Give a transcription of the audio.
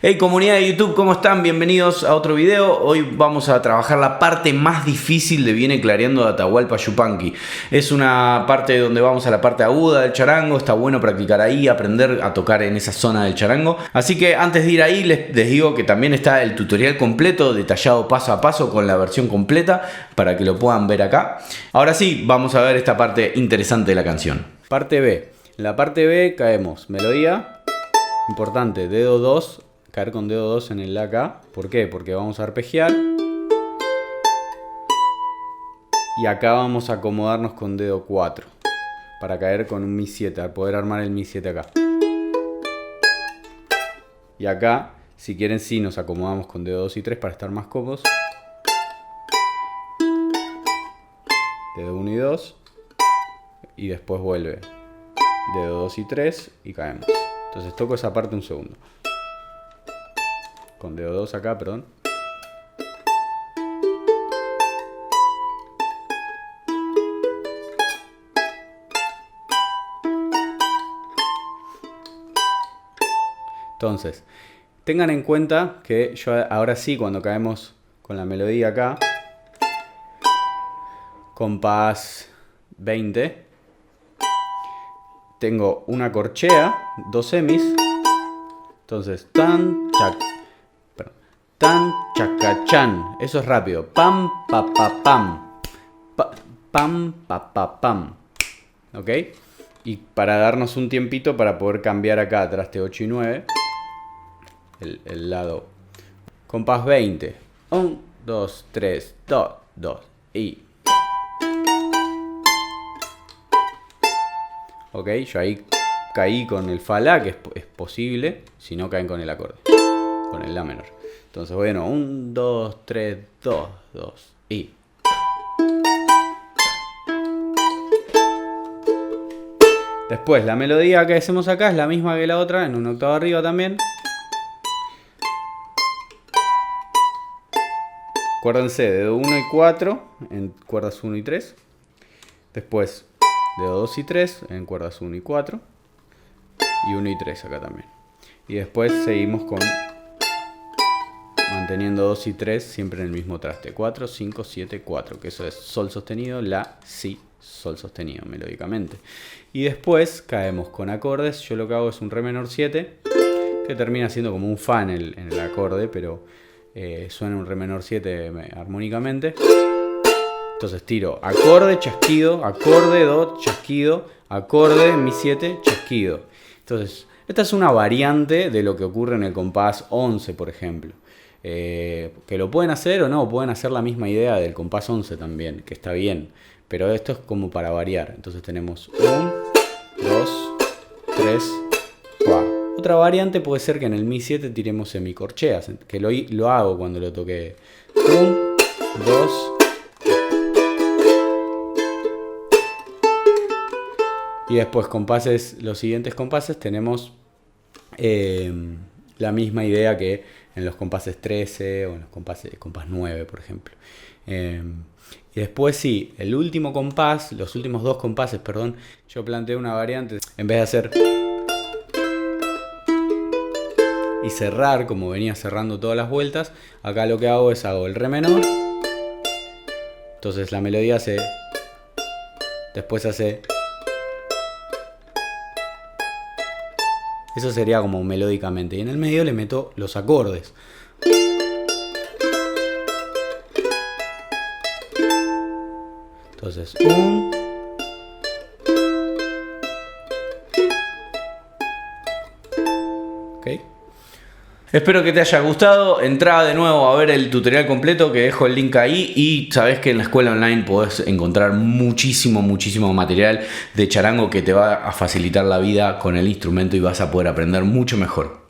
Hey comunidad de YouTube, ¿cómo están? Bienvenidos a otro video. Hoy vamos a trabajar la parte más difícil de Viene Clareando de Atahualpa Yupanqui. Es una parte donde vamos a la parte aguda del charango. Está bueno practicar ahí, aprender a tocar en esa zona del charango. Así que antes de ir ahí les digo que también está el tutorial completo, detallado paso a paso con la versión completa para que lo puedan ver acá. Ahora sí, vamos a ver esta parte interesante de la canción. Parte B. En la parte B caemos melodía, importante, dedo 2. Caer con dedo 2 en el La acá. ¿Por qué? Porque vamos a arpegiar. Y acá vamos a acomodarnos con dedo 4. Para caer con un Mi 7. Para poder armar el Mi 7 acá. Y acá, si quieren, sí nos acomodamos con dedo 2 y 3 para estar más cómodos. Dedo 1 y 2. Y después vuelve. Dedo 2 y 3 y caemos. Entonces toco esa parte un segundo. Con dedo 2 acá, perdón. Entonces, tengan en cuenta que yo ahora sí, cuando caemos con la melodía acá, compás 20, tengo una corchea, dos semis, entonces tan, chac, tan, chacachan. Eso es rápido. Pam, pa, pa, pam. Pam, pa, pa, pam. ¿Ok? Y para darnos un tiempito para poder cambiar acá, traste 8 y 9. El lado. Compás 20. 1, 2, 3, 2, 2. Y. Ok, yo ahí caí con el Fa La, que es posible. Si no, caen con el acorde. Con el La menor. Entonces, bueno, 1, 2, 3, 2, 2 y. Después, la melodía que hacemos acá es la misma que la otra, en una octava arriba también. Acuérdense, dedo 1 y 4 en cuerdas 1 y 3. Después, dedo 2 y 3 en cuerdas 1 y 4. Y 1 y 3 acá también. Y después seguimos con... manteniendo 2 y 3 siempre en el mismo traste. 4, 5, 7, 4. Que eso es Sol sostenido, La, Si, Sol sostenido melódicamente. Y después caemos con acordes. Yo lo que hago es un Re menor 7. Que termina siendo como un Fa en el acorde. Pero suena un Re menor 7 armónicamente. Entonces tiro acorde, chasquido, acorde, Do, chasquido, acorde, Mi 7, chasquido. Entonces esta es una variante de lo que ocurre en el compás 11, por ejemplo. Que lo pueden hacer o no, pueden hacer la misma idea del compás 11 también, que está bien, pero esto es como para variar. Entonces tenemos 1, 2, 3, 4. Otra variante puede ser que en el Mi 7 tiremos semicorcheas, que lo hago cuando lo toqué. 1, 2, y después compases, los siguientes compases tenemos la misma idea que en los compases 13 o en los compás 9, por ejemplo. Y después sí, el último compás, los últimos dos compases, perdón, yo planteé una variante. En vez de hacer y cerrar, como venía cerrando todas las vueltas, acá lo que hago es hago el Re menor. Entonces la melodía hace, después hace... Eso sería como melódicamente. Y en el medio le meto los acordes. Entonces, 1. Ok. Espero que te haya gustado. Entrá de nuevo a ver el tutorial completo que dejo el link ahí. Y sabes que en la escuela online podés encontrar muchísimo material de charango que te va a facilitar la vida con el instrumento y vas a poder aprender mucho mejor.